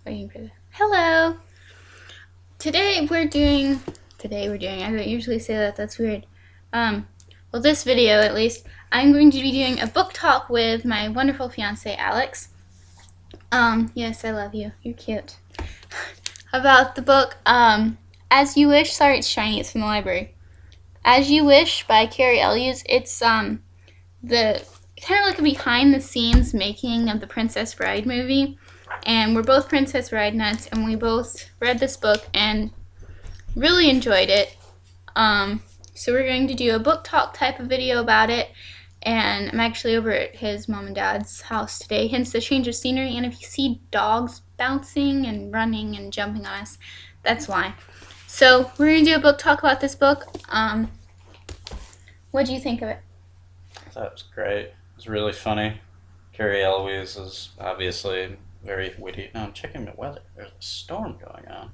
Waiting for the hello. Today we're doing. I don't usually say that. That's weird. Well, this video at least, I'm going to be doing a book talk with my wonderful fiance Alex. Yes, I love you. You're cute. About the book, As You Wish. Sorry, it's shiny. It's from the library. As You Wish by Cary Elwes. It's the kind of like a behind the scenes making of the Princess Bride movie. And we're both Princess Bride nuts, and we both read this book and really enjoyed it. So we're going to do a book talk type of video about it. And I'm actually over at his mom and dad's house today, hence the change of scenery. And if you see dogs bouncing and running and jumping on us, that's why. So we're going to do a book talk about this book. What do you think of it? That was great. It was really funny. Cary Elwes is obviously very witty. No, I'm checking the weather. There's a storm going on.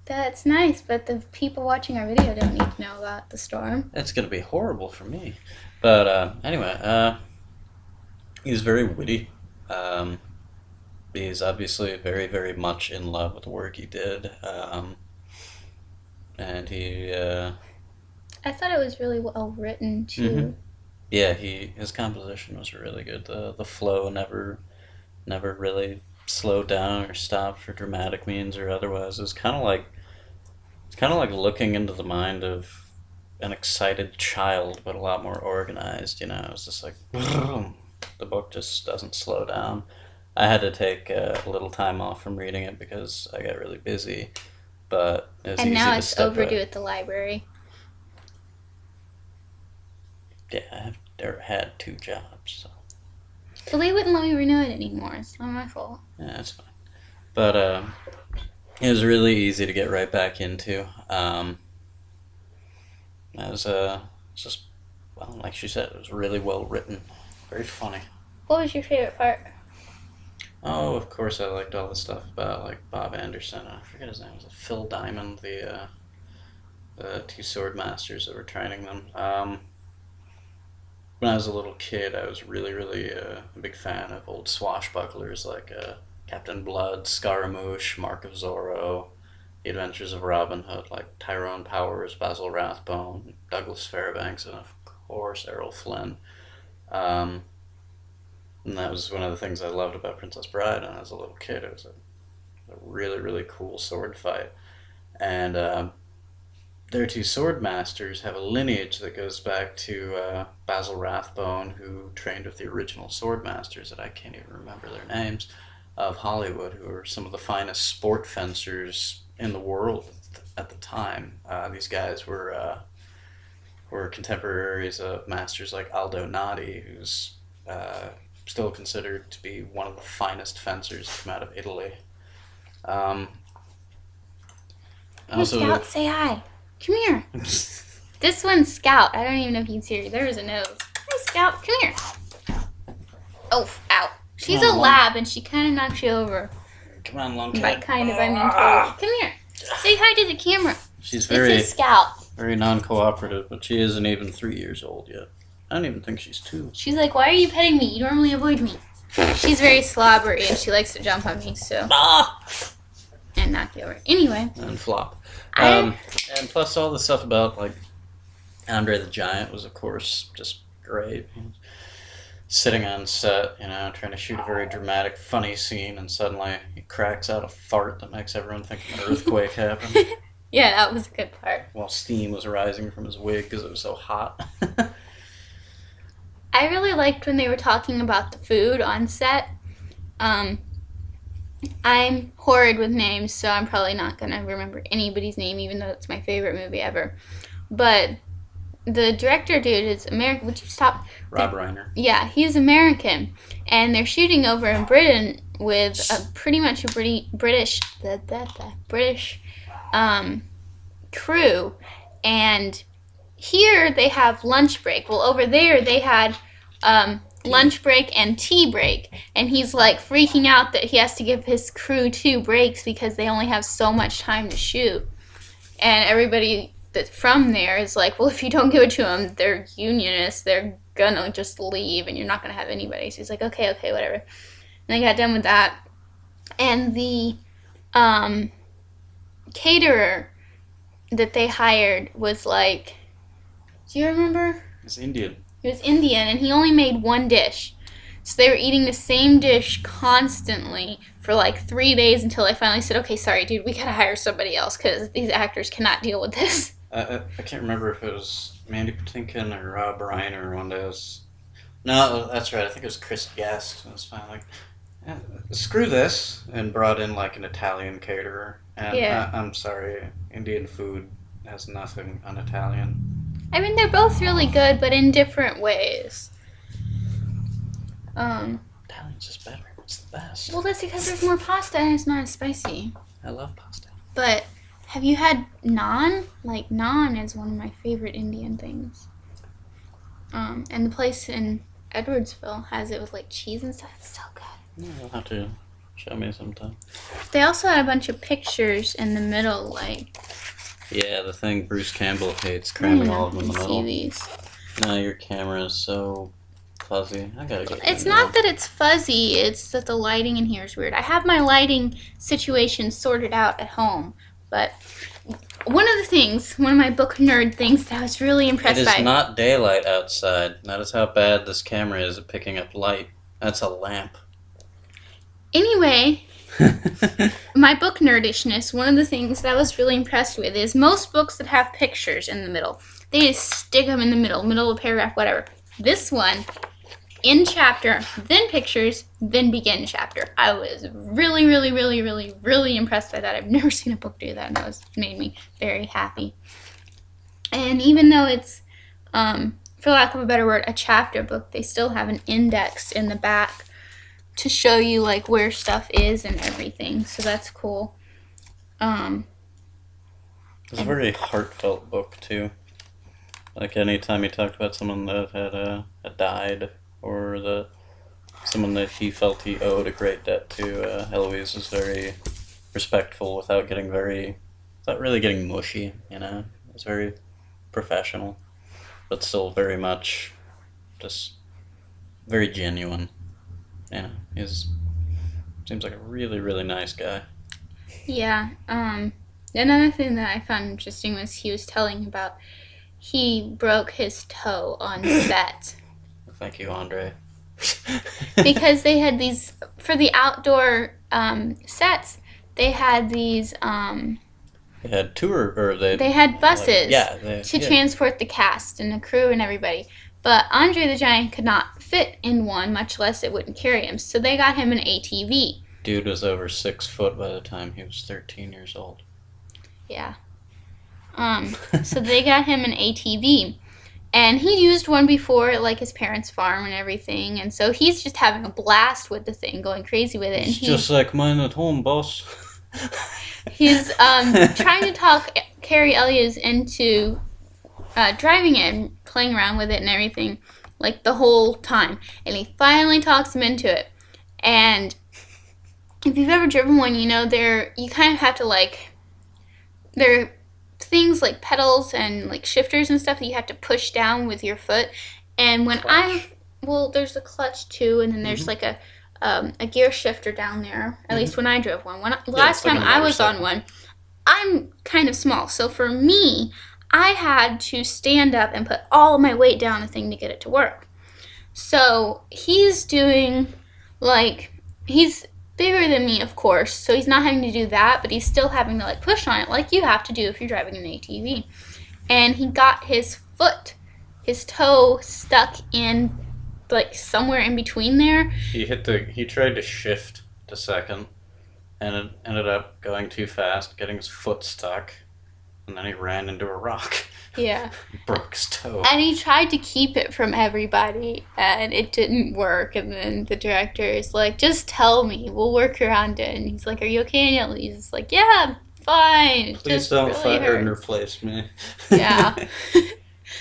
That's nice, but the people watching our video don't need to know about the storm. It's going to be horrible for me. But anyway, he's very witty. He's obviously very, very much in love with the work he did. And he... I thought it was really well written, too. Mm-hmm. Yeah, his composition was really good. The flow never really slowed down or stopped for dramatic means or otherwise. It's kind of like looking into the mind of an excited child, but a lot more organized. You know, it's just like the book just doesn't slow down. I had to take a little time off from reading it because I got really busy, but it was And easy now to it's step overdue back. at the library. Yeah, I've never had two jobs, so But they wouldn't let me renew it anymore. It's not my fault. yeah, that's fine. But it was really easy to get right back into. It was just, well, like she said, it was really well written, very funny. What was your favorite part? Oh, of course, I liked all the stuff about like Bob Anderson. I forget his name. Was it Phil Diamond, the two sword masters that were training them? When I was a little kid, I was really a big fan of old swashbucklers like Captain Blood, Scaramouche, Mark of Zorro, The Adventures of Robin Hood, like Tyrone Powers, Basil Rathbone, Douglas Fairbanks, and of course Errol Flynn. Um, and that was one of the things I loved about Princess Bride. And as a little kid, it was a really cool sword fight. And their two sword masters have a lineage that goes back to Basil Rathbone, who trained with the original sword masters that I can't even remember their names, of Hollywood, who were some of the finest sport fencers in the world at the time. These guys were contemporaries of masters like Aldo Nadi, who's still considered to be one of the finest fencers to come out of Italy. Um, Hey, also, Scout, say hi. Come here. This one's Scout. I don't even know if you can see her. There is a nose. Hi, Scout. Come here. Oh, ow. She's a Come on, lab, and she kind of knocks you over. come on, By Lunkhead. kind of, I mean totally. Come here. Say hi to the camera. She's This very, is Scout. very non-cooperative, but she isn't even 3 years old yet. I don't even think she's two. She's like, why are you petting me? You normally avoid me. She's very slobbery, and she likes to jump on me, so. And knock you over. Anyway. And flop. I And plus all the stuff about like Andre the Giant was of course just great. Sitting on set, you know, trying to shoot a very dramatic, funny scene, and suddenly he cracks out a fart that makes everyone think an earthquake happened, Yeah, that was a good part. while steam was rising from his wig because it was so hot. I really liked when they were talking about the food on set. I'm horrid with names, so I'm probably not going to remember anybody's name, even though it's my favorite movie ever. But the director dude is American. Would you stop? Rob Reiner. Yeah, he's American. And they're shooting over in Britain with pretty much a British crew. And here they have lunch break. Well, over there they had lunch break and tea break, and he's like freaking out that he has to give his crew 2 breaks because they only have so much time to shoot. And everybody that from there is like, well, if you don't give it to them, they're unionists, they're gonna just leave and you're not gonna have anybody. So he's like, okay, whatever. And they got done with that, and the um, caterer that they hired was like, do you remember? It's Indian. He was Indian and he only made one dish. So they were eating the same dish constantly for like 3 days until I finally said, okay, sorry, dude, we gotta hire somebody else because these actors cannot deal with this. I can't remember if it was Mandy Patinkin or Rob Reiner one day. No, that's right. I think it was Chris Guest. It was finally like, yeah, screw this, and brought in like an Italian caterer. And Yeah. I'm sorry, Indian food has nothing on Italian. I mean, they're both really good, but in different ways. Italian's just better. It's the best. Well, that's because there's more pasta and it's not as spicy. I love pasta. But have you had naan? Like, naan is one of my favorite Indian things. And the place in Edwardsville has it with like cheese and stuff. It's so good. Yeah, you'll have to show me sometime. They also had a bunch of pictures in the middle, like. Yeah, the thing Bruce Campbell hates, cramming all of them in the see middle. these. No, your camera is so fuzzy. I gotta get. It's not that it's fuzzy, it's that the lighting in here is weird. I have my lighting situation sorted out at home, but one of my book nerd things that I was really impressed It by. is not daylight outside. That is how bad this camera is at picking up light. That's a lamp. Anyway, my book nerdishness, one of the things that I was really impressed with is most books that have pictures in the middle, they just stick them in the middle of a paragraph, whatever. This one, end chapter, then pictures, then begin chapter. I was really, really, really, really, really impressed by that. I've never seen a book do that, and that made me very happy. And even though it's, for lack of a better word, a chapter book, they still have an index in the back to show you like where stuff is and everything. So that's cool. It's a very heartfelt book too. Like anytime he talked about someone that had died, or someone that he felt he owed a great debt to, Eloise was very respectful without really getting mushy. You know, it was very professional, but still very much just very genuine. Yeah, seems like a really, really nice guy. Yeah. Another thing that I found interesting was he was telling about he broke his toe on set. Thank you, Andre. Because they had these, for the outdoor sets, they had these, they had they had buses to yeah. transport the cast and the crew and everybody. But Andre the Giant could not fit in one, much less it wouldn't carry him. So they got him an ATV. Dude was over 6 foot by the time he was 13 years old. Yeah. So they got him an ATV. And he used one before at like his parents' farm and everything. And so he's just having a blast with the thing, going crazy with it. It's just like mine at home, boss. He's trying to talk Cary Elwes into driving it and playing around with it and everything, like the whole time. And he finally talks him into it. And if you've ever driven one, you know you kind of have to like, there are things like pedals and like shifters and stuff that you have to push down with your foot. And when there's a clutch too, and then there's like a gear shifter down there. At least when I drove one. Last time I was on one, I'm kind of small, so for me, I had to stand up and put all my weight down the thing to get it to work. So he's doing, like, he's bigger than me, of course, so he's not having to do that, but he's still having to, like, push on it like you have to do if you're driving an ATV. And he got his toe stuck in, like, somewhere in between there. He tried to shift to second, and it ended up going too fast, getting his foot stuck. And then he ran into a rock. Yeah. Broke his toe. And he tried to keep it from everybody, and it didn't work. And then the director is like, just tell me, we'll work around it. And he's like, are you okay? And he's like, yeah, fine. Please don't fire and replace me. Yeah.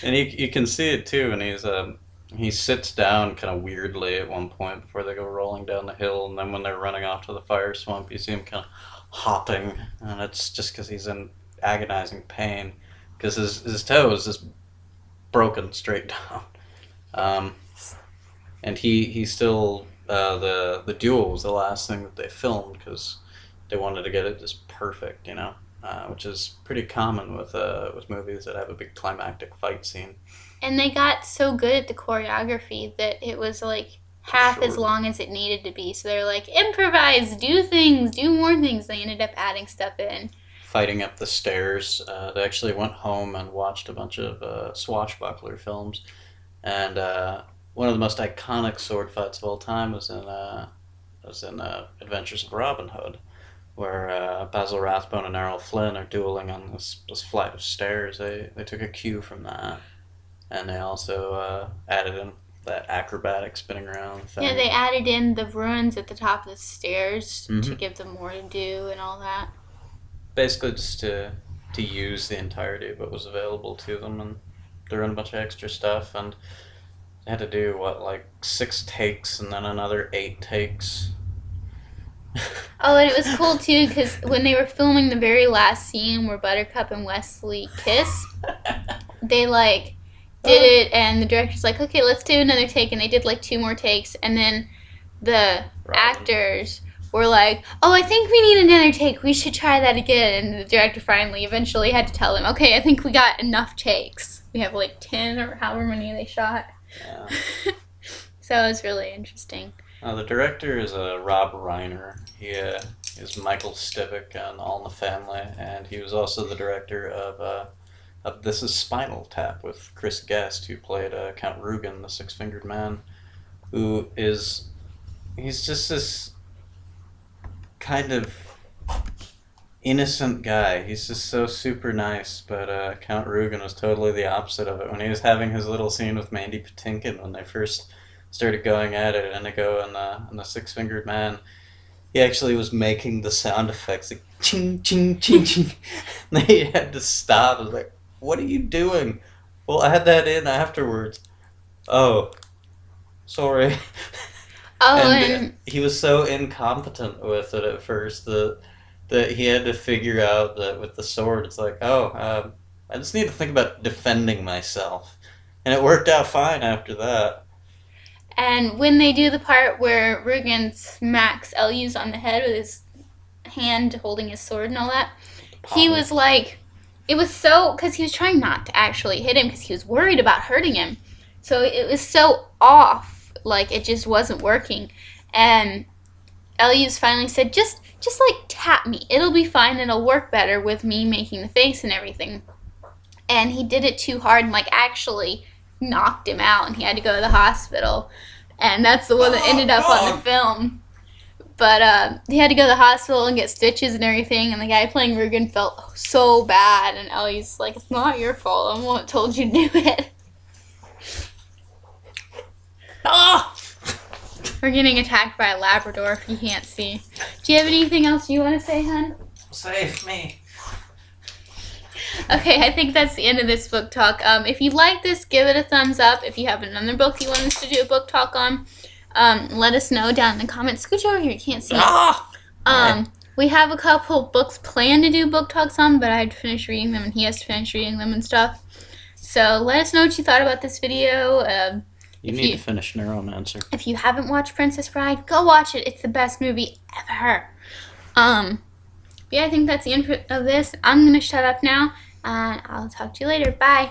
And you can see it too, and he sits down kind of weirdly at one point before they go rolling down the hill, and then when they're running off to the fire swamp, you see him kind of hopping, and it's just because he's in agonizing pain because his toe is just broken straight down. And he still the duel was the last thing that they filmed because they wanted to get it just perfect, you know, which is pretty common with movies that have a big climactic fight scene. And they got so good at the choreography that it was like For half as sure. long as it needed to be. So they're like, improvise, do things, do more things. They ended up adding stuff in. Fighting up the stairs. They actually went home and watched a bunch of swashbuckler films, and one of the most iconic sword fights of all time was in Adventures of Robin Hood, where Basil Rathbone and Errol Flynn are dueling on this flight of stairs. They took a cue from that, and they also added in that acrobatic spinning around Yeah, thing. they added in the ruins at the top of the stairs to Hmm. give them more to do and all that. Basically, just to use the entirety of what was available to them, and threw in a bunch of extra stuff, and they had to do what, like 6 takes and then another 8 takes. Oh, and it was cool too because when they were filming the very last scene where Buttercup and Wesley kiss, they like did it, and the director's like, okay, let's do another take, and they did like 2 more takes, and then the Robin. actors were like, oh, I think we need another take. We should try that again. And the director finally, eventually, had to tell them, okay, I think we got enough takes. We have like 10 or however many they shot. Yeah. So it was really interesting. The director is Rob Reiner. He is Michael Stivic on All in the Family, and he was also the director of This Is Spinal Tap with Chris Guest, who played Count Rugen, the Six-Fingered Man, who is he's just this kind of innocent guy. He's just so super nice, but Count Rugen was totally the opposite of it. When he was having his little scene with Mandy Patinkin when they first started going at it, and they go in the Six Fingered Man, he actually was making the sound effects like ching ching ching ching. They had to stop. I was like, "What are you doing?" Well, I had that in afterwards. Oh, sorry. Oh, And and he was so incompetent with it at first that he had to figure out that with the sword, it's like, oh, I just need to think about defending myself, and it worked out fine after that. and when they do the part where Rugen smacks Elwes on the head with his hand holding his sword and all that, he Pommel. was like, it was so, because he was trying not to actually hit him because he was worried about hurting him. So it was so off, like it just wasn't working. And Elwes finally said, just like tap me. It'll be fine. It'll work better with me making the face and everything. And he did it too hard and like actually knocked him out, and he had to go to the hospital. And that's the one that ended up on the film. But he had to go to the hospital and get stitches and everything, and the guy playing Rugen felt so bad, and Ellie's like, it's not your fault. I'm the one that told you to do it. Ah! We're getting attacked by a Labrador, if you can't see. Do you have anything else you want to say, hun? Save me. Okay, I think that's the end of this book talk. If you like this, give it a thumbs up. If you have another book you want us to do a book talk on, let us know down in the comments. Scooch over here, you can't see. Ah! We have a couple books planned to do book talks on, but I have to finish reading them, and he has to finish reading them and stuff. So let us know what you thought about this video. You need to finish Neuromancer. If you haven't watched Princess Bride, go watch it. It's the best movie ever. Yeah, I think that's the end of this. I'm going to shut up now, and I'll talk to you later. Bye.